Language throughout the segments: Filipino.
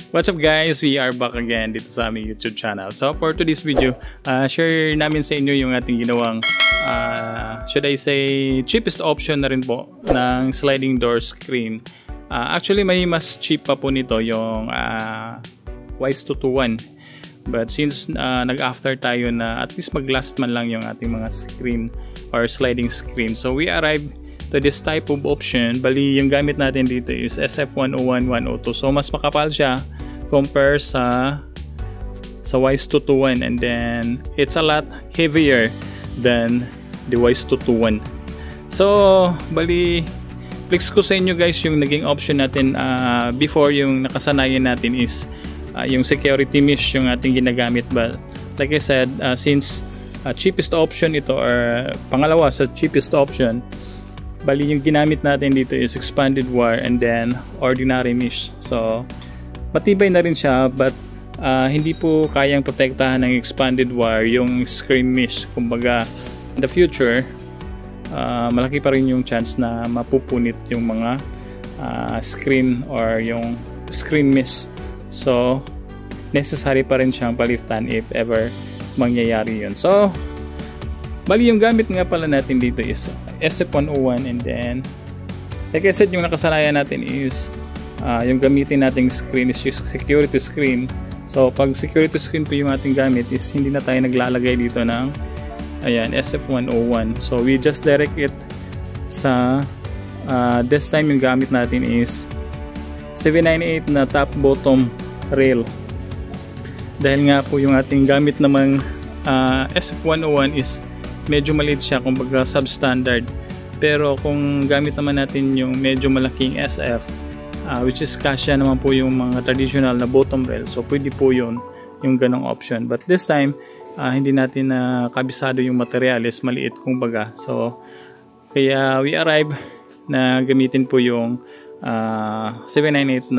What's up guys? We are back again dito sa aming YouTube channel. So for today's video, share namin sa inyo yung ating ginawang should I say cheapest option na rin po ng sliding door screen. Actually may mas cheap pa po nito yung Wise 221. But since nag-after tayo na at least mag-last man lang yung ating mga screen or sliding screen, so we arrived to this type of option. Bali yung gamit natin dito is SF101-102. So mas makapal siya compare sa Wise 221, and then it's a lot heavier than the Wise 221. So bali flex ko sa inyo guys yung naging option natin before. Yung nakasanayan natin is yung security mesh yung ating ginagamit, but like I said, since cheapest option ito or pangalawa sa cheapest option, bali yung ginamit natin dito is expanded wire and then ordinary mesh. So matibay na rin siya, but hindi po kayang protektahan ng expanded wire yung screen mesh. Kumbaga in the future malaki pa rin yung chance na mapupunit yung mga screen or yung screen mesh. So necessary pa rin siyang palitan if ever mangyayari yun. So bali yung gamit nga pala natin dito is SF101, and then like I said, yung nakasanayan natin is yung gamitin nating screen is yung security screen. So pag security screen po yung ating gamit is hindi na tayo naglalagay dito ng ayan SF101. So we just direct it sa this time yung gamit natin is 798 na top bottom rail, dahil nga po yung ating gamit namang SF101 is medyo maliit siya, kumbaga substandard. Pero kung gamit naman natin yung medyo malaking SF, which is kasya naman po yung mga traditional na bottom rail, so pwede po yun yung ganong option. But this time hindi natin kabisado yung materials, maliit kumbaga. So kaya we arrive na gamitin po yung 798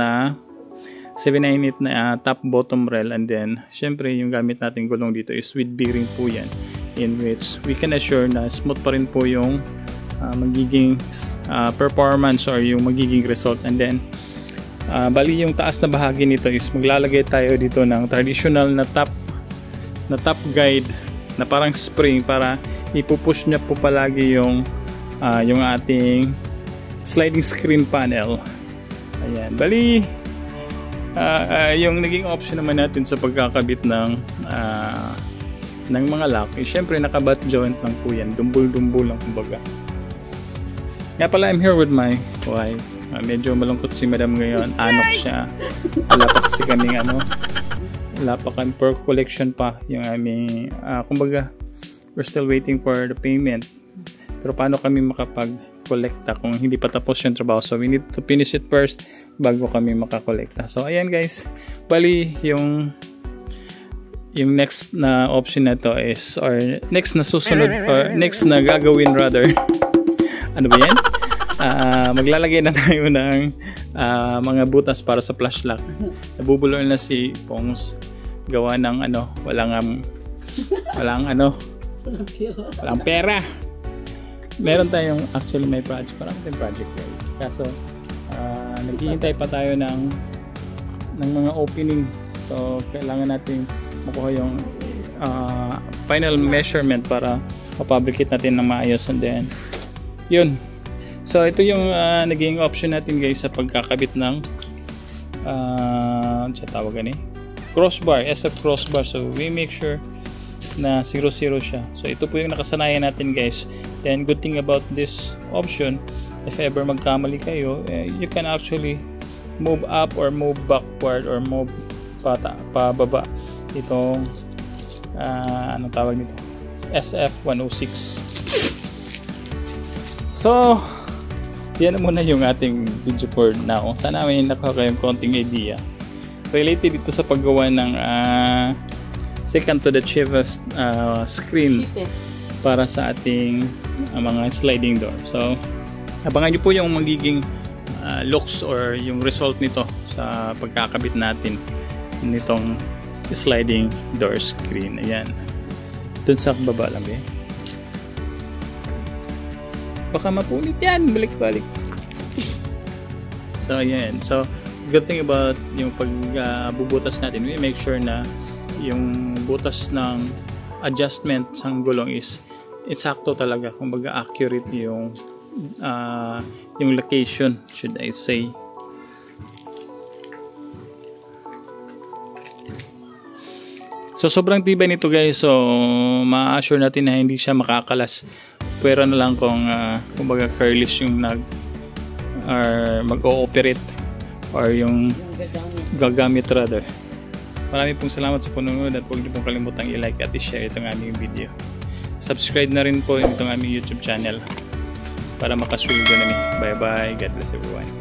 na top bottom rail, and then syempre yung gamit nating gulong dito is with bearing po yan, in which we can assure na smooth pa rin po yung magiging performance or yung magiging result. And then bali yung taas na bahagi nito is maglalagay tayo dito ng traditional na top guide na parang spring para ipupush niya po palagi yung ating sliding screen panel. Ayan, bali yung naging option naman natin sa pagkakabit ng mga lock is syempre naka-butt joint lang po yan, dumbul-dumbul lang kumbaga. Nga pala, I'm here with my wife. Medyo malungkot si madam ngayon, anok siya. Wala pa kasi kaming wala pa kami per collection pa yung aming kumbaga we're still waiting for the payment. Pero paano kami makapag-collecta kung hindi pa tapos yung trabaho? So we need to finish it first bago kami makakolekta. So ayan guys, bali yung next na option na to is, or next na susunod, or next na gagawin rather ano ba yan? Maglalagay na tayo ng mga butas para sa flash lock. Nabubulol na si Pongs gawa ng walang pera. Meron tayong actually may project, parang project guys, kaso naghihintay pa tayo ng mga opening. So kailangan natin makuha yung final measurement para mapublicate natin ng maayos, and then yun. So ito yung naging option natin guys sa pagkakabit ng crossbar, SF crossbar. So we make sure na 0-0 siya. So ito po yung nakasanayan natin guys. Then good thing about this option, if ever magkamali kayo, you can actually move up or move backward or move pababa itong anong tawag nito, SF106. So yan muna yung ating video for now. Sana may nakuha kayong konting idea related dito sa paggawa ng second to the cheapest screen para sa ating mga sliding door. So abangan nyo po yung magiging looks or yung result nito sa pagkakabit natin nitong sliding door screen. Ayan, dun sa baba lang baka mapunit yan, balik-balik. So ayan, so good thing about yung pag bubutas natin, we make sure na yung butas ng adjustment sa gulong is eksakto talaga, kumbaga accurate yung location, should I say. So sobrang tibay nito guys, so ma-assure natin na hindi siya makakalas. Pero na lang kung kumbaga careless yung mag-ooperate or yung gagamit rather. Maraming pong salamat sa panonood at huwag niyo pong kalimutang i-like at i-share itong aming video. Subscribe na rin po itong aming YouTube channel para makasweldo namin. Bye bye, God bless everyone.